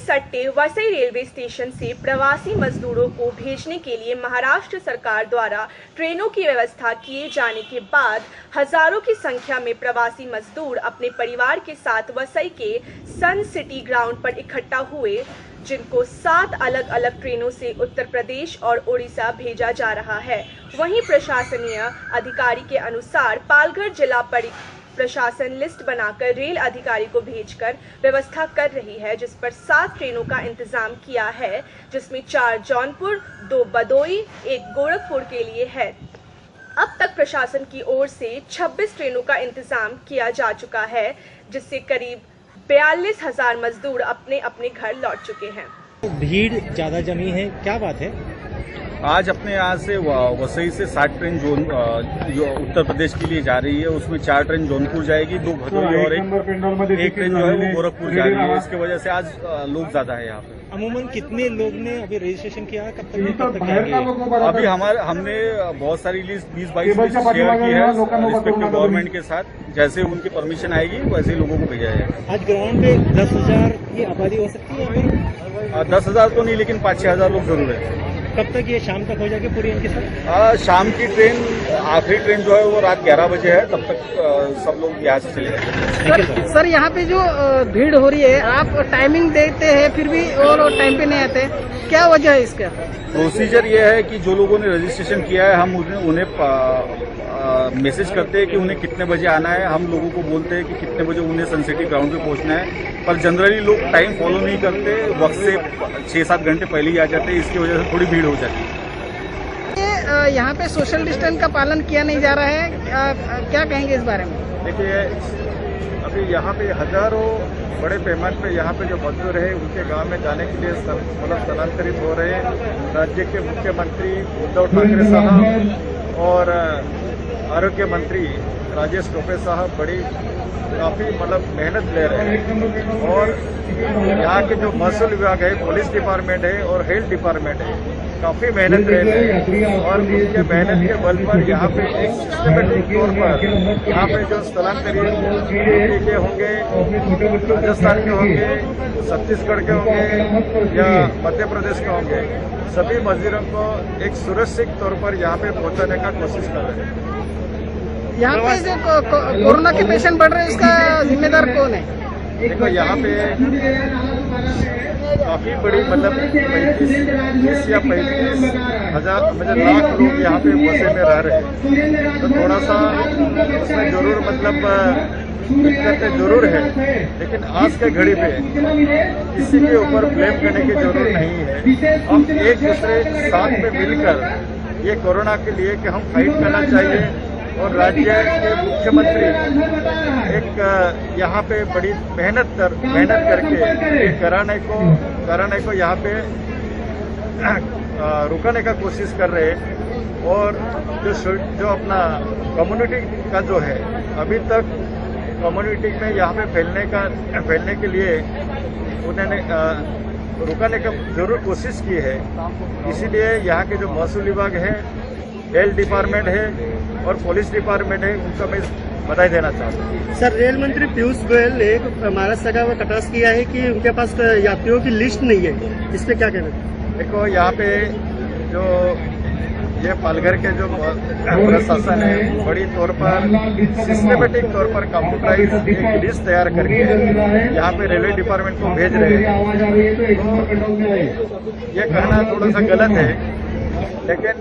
सट्टे Vasai railway station से प्रवासी मजदूरों को भेजने के लिए महाराष्ट्र सरकार द्वारा ट्रेनों की व्यवस्था किए जाने के बाद हजारों की संख्या में प्रवासी मजदूर अपने परिवार के साथ वसई के सन सिटी ग्राउंड पर इकट्ठा हुए, जिनको 7 अलग अलग ट्रेनों से उत्तर प्रदेश और उड़ीसा भेजा जा रहा है। वहीं प्रशासनीय अधिकारी के अनुसार पालघर जिला प्रशासन लिस्ट बनाकर रेल अधिकारी को भेजकर व्यवस्था कर रही है, जिस पर 7 ट्रेनों का इंतजाम किया है, जिसमें 4 जौनपुर, 2 भदोही, 1 गोरखपुर के लिए है। अब तक प्रशासन की ओर से 26 ट्रेनों का इंतजाम किया जा चुका है, जिससे करीब 42,000 मजदूर अपने अपने घर लौट चुके हैं। भीड़ ज्यादा जमी है, क्या बात है? आज अपने यहाँ से वसई से 7 ट्रेन जो उत्तर प्रदेश के लिए जा रही है, उसमें 4 ट्रेन जौनपुर जाएगी, 2 भदोही और एक ट्रेन जो है वो गोरखपुर जा रही है। इसकी वजह से आज लोग ज्यादा है यहाँ पे। अमूमन कितने लोग ने अभी रजिस्ट्रेशन किया? कब तक आएंगे? अभी हमने बहुत सारी लिस्ट 20-22 लिस्ट शेयर की है रिस्पेक्टिव गवर्नमेंट के साथ। जैसे उनकी परमिशन आएगी वैसे लोगों को भेजा जाएगा। आज ग्राउंड पे 10,000 की आबादी हो सकती है? 10,000 तो नहीं, लेकिन 5-6 लोग जरूर है। कब तक ये शाम तक हो जाएगी पूरी इनके साथ? शाम की ट्रेन, आखिरी ट्रेन जो है वो रात 11 बजे है, तब तक सब लोग यहाँ से चले जाएंगे। सर यहाँ पे जो भीड़ हो रही है, आप टाइमिंग देते हैं फिर भी और टाइम पे नहीं आते, क्या वजह है इसका? प्रोसीजर ये है कि जो लोगों ने रजिस्ट्रेशन किया है, हम उन्हें मैसेज करते हैं कि उन्हें कितने बजे आना है। हम लोगों को बोलते हैं कि कितने बजे उन्हें सन सिटी ग्राउंड पे पहुंचना है, पर जनरली लोग टाइम फॉलो नहीं करते, वक्त से 6-7 घंटे पहले ही आ जाते हैं। इसकी वजह से थोड़ी भीड़ हो जाती है। यहाँ पे सोशल डिस्टेंस का पालन किया नहीं जा रहा है, क्या कहेंगे इस बारे में? देखिए, अभी यहाँ पे हजारों बड़े पैमाने पे यहाँ पे जो मजदूर है उनके गांव में जाने के लिए स्थलांतरित हो रहे हैं। राज्य के मुख्यमंत्री उद्धव ठाकरे साहब और आरोग्य मंत्री राजेश टोपे साहब काफी मेहनत ले रहे हैं, और यहाँ के जो महसूल विभाग है, पुलिस डिपार्टमेंट है और हेल्थ डिपार्टमेंट है, काफी मेहनत ले रहे हैं। और उनके मेहनत के बल पर यहाँ पे एक सिस्टमेटिक तौर पर यहाँ पे जो स्थलांतरित के होंगे, राजस्थान के होंगे, छत्तीसगढ़ के होंगे या मध्य प्रदेश के होंगे, सभी मजदूरों को एक सुरक्षित तौर पर यहाँ पे पहुँचाने का कोशिश कर रहे हैं। यहाँ पे जो कोरोना के पेशेंट बढ़ रहे हैं, इसका जिम्मेदार कौन है? देखो, यहाँ पे काफी बड़ी 30 या 35 हजार लाख लोग यहाँ पे वसई में रह रहे हैं, तो थोड़ा सा उसमें जरूर दिक्कतें जरूर है, लेकिन आज के घड़ी पे किसी के ऊपर ब्लेम करने की जरूरत नहीं है। हम एक दूसरे साथ में मिलकर ये कोरोना के लिए कि हम फाइट करना चाहिए, और राज्य के मुख्यमंत्री एक यहाँ पे बड़ी मेहनत करके कराने को यहाँ पे रुकाने का कोशिश कर रहे हैं। और जो अपना कम्युनिटी का जो है, अभी तक कम्युनिटी में यहाँ पे फैलने के लिए उन्होंने रुकाने का जरूर कोशिश की है। इसीलिए यहाँ के जो महसूल विभाग है, हेल्थ डिपार्टमेंट है और पुलिस डिपार्टमेंट है, उनका मैं बधाई देना चाहता हूँ। सर, रेल मंत्री पीयूष गोयल ने महाराष्ट्र सरकार में कटाक्ष किया है कि उनके पास यात्रियों की लिस्ट नहीं है, इस पे क्या कहना? देखो, यहाँ पे जो ये पालघर के जो प्रशासन है, बड़ी तौर पर सिस्टमेटिक तौर पर कंप्यूटराइज एक लिस्ट तैयार करके यहाँ पे रेलवे डिपार्टमेंट को भेज रहे हैं। तो ये कहना थोड़ा सा गलत है, लेकिन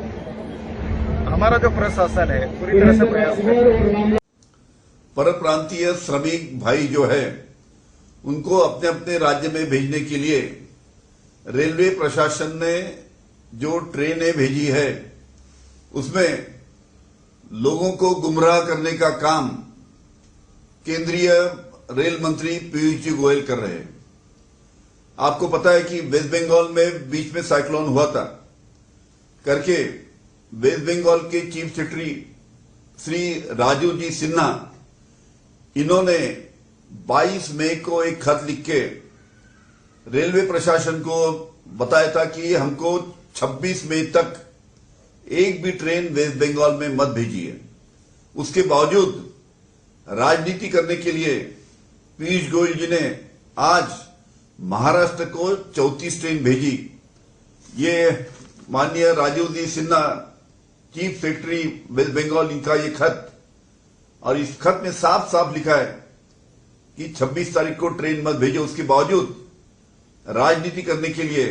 हमारा जो प्रशासन है पूरी तरह से प्रयास है। परप्रांतीय श्रमिक भाई जो है, उनको अपने अपने राज्य में भेजने के लिए रेलवे प्रशासन ने जो ट्रेनें भेजी है, उसमें लोगों को गुमराह करने का काम केंद्रीय रेल मंत्री पीयूष जी गोयल कर रहे हैं। आपको पता है कि वेस्ट बंगाल में बीच में साइक्लोन हुआ था करके वेस्ट बंगाल के चीफ सेक्रेटरी श्री राजू जी सिन्हा, इन्होंने 22 मई को एक खत लिख के रेलवे प्रशासन को बताया था कि हमको 26 मई तक एक भी ट्रेन वेस्ट बंगाल में मत भेजिए। उसके बावजूद राजनीति करने के लिए पीयूष गोयल जी ने आज महाराष्ट्र को 34 ट्रेन भेजी। ये माननीय राजीव सिन्हा चीफ सेक्रेटरी वेस्ट बंगाल, इनका ये खत, और इस खत में साफ साफ लिखा है कि 26 तारीख को ट्रेन मत भेजो। उसके बावजूद राजनीति करने के लिए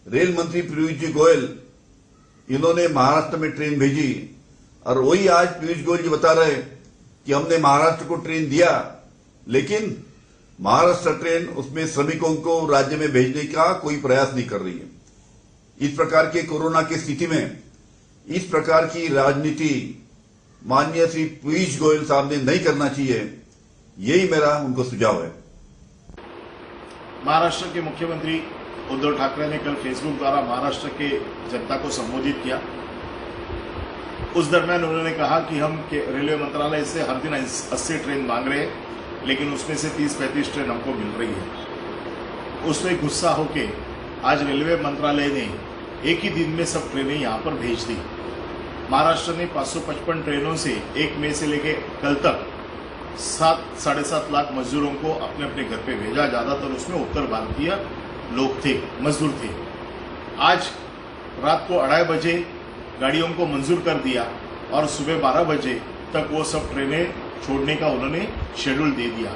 रेल मंत्री पीयूष जी गोयल, इन्होंने महाराष्ट्र में ट्रेन भेजी, और वही आज पीयूष गोयल जी बता रहे हैं कि हमने महाराष्ट्र को ट्रेन दिया, लेकिन महाराष्ट्र ट्रेन उसमें श्रमिकों को राज्य में भेजने का कोई प्रयास नहीं कर रही है। इस प्रकार के कोरोना की स्थिति में इस प्रकार की राजनीति माननीय श्री पीयूष गोयल साहब ने नहीं करना चाहिए, यही मेरा उनको सुझाव है। महाराष्ट्र के मुख्यमंत्री उद्धव ठाकरे ने कल फेसबुक द्वारा महाराष्ट्र के जनता को संबोधित किया। उस दरमियान उन्होंने कहा कि हम रेलवे मंत्रालय से हर दिन 80 ट्रेन मांग रहे हैं, लेकिन उसमें से 30-35 ट्रेन हमको मिल रही है। उसमें गुस्सा होके आज रेलवे मंत्रालय ने एक ही दिन में सब ट्रेनें यहां पर भेज दी। महाराष्ट्र ने 555 ट्रेनों से 1 मई से लेकर कल तक 7-7.5 लाख मजदूरों को अपने अपने घर पे भेजा। ज्यादातर उसमें उत्तर भारतीय लोग थे, मजदूर थे। आज रात को 2:30 बजे गाड़ियों को मंजूर कर दिया और सुबह 12 बजे तक वो सब ट्रेनें छोड़ने का उन्होंने शेड्यूल दे दिया।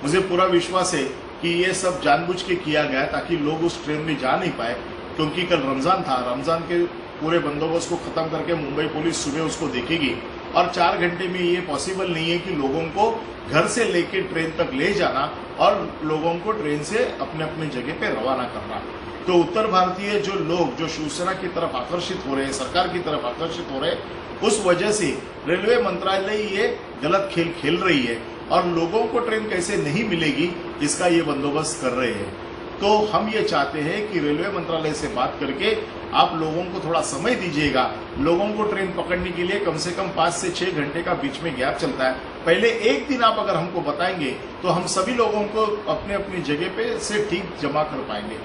मुझे पूरा विश्वास है कि ये सब जानबूझ के किया गया ताकि लोग उस ट्रेन में जा नहीं पाए, क्योंकि कल रमजान था। रमजान के पूरे बंदोबस्त को खत्म करके मुंबई पुलिस सुबह उसको देखेगी, और 4 घंटे में ये पॉसिबल नहीं है कि लोगों को घर से लेकर ट्रेन तक ले जाना और लोगों को ट्रेन से अपने अपने जगह पे रवाना करना। तो उत्तर भारतीय जो लोग जो शिवसेना की तरफ आकर्षित हो रहे हैं, सरकार की तरफ आकर्षित हो रहे हैं, उस वजह से रेलवे मंत्रालय ये गलत खेल खेल रही है और लोगों को ट्रेन कैसे नहीं मिलेगी इसका ये बंदोबस्त कर रहे हैं। तो हम ये चाहते हैं कि रेलवे मंत्रालय से बात करके आप लोगों को थोड़ा समय दीजिएगा। लोगों को ट्रेन पकड़ने के लिए कम से कम 5 से 6 घंटे का बीच में गैप चलता है। पहले एक दिन आप अगर हमको बताएंगे तो हम सभी लोगों को अपने अपनी जगह पे से ठीक जमा कर पाएंगे।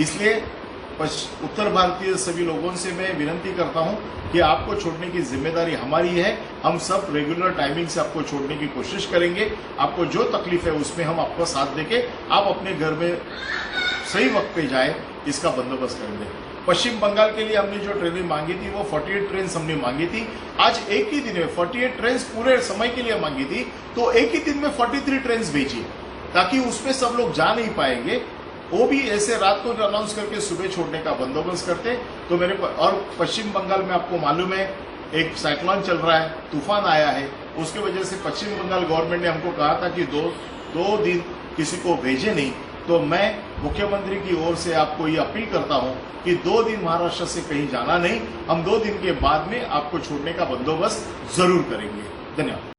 इसलिए उत्तर भारतीय सभी लोगों से मैं विनती करता हूं कि आपको छोड़ने की जिम्मेदारी हमारी है। हम सब रेगुलर टाइमिंग से आपको छोड़ने की कोशिश करेंगे। आपको जो तकलीफ है उसमें हम आपको साथ देके आप अपने घर में सही वक्त पे जाए, इसका बंदोबस्त करेंगे। पश्चिम बंगाल के लिए हमने जो ट्रेनें मांगी थी वो 48 ट्रेन हमने मांगी थी। आज एक ही दिन में 48 ट्रेन पूरे समय के लिए मांगी थी, तो एक ही दिन में 43 ट्रेन भेजी, ताकि उसमें सब लोग जा नहीं पाएंगे। वो भी ऐसे रात को अनाउंस करके सुबह छोड़ने का बंदोबस्त करते। तो मेरे और पश्चिम बंगाल में आपको मालूम है एक साइक्लोन चल रहा है, तूफान आया है। उसके वजह से पश्चिम बंगाल गवर्नमेंट ने हमको कहा था कि दो दिन किसी को भेजे नहीं। तो मैं मुख्यमंत्री की ओर से आपको ये अपील करता हूं कि 2 दिन महाराष्ट्र से कहीं जाना नहीं। हम 2 दिन के बाद में आपको छोड़ने का बंदोबस्त जरूर करेंगे। धन्यवाद।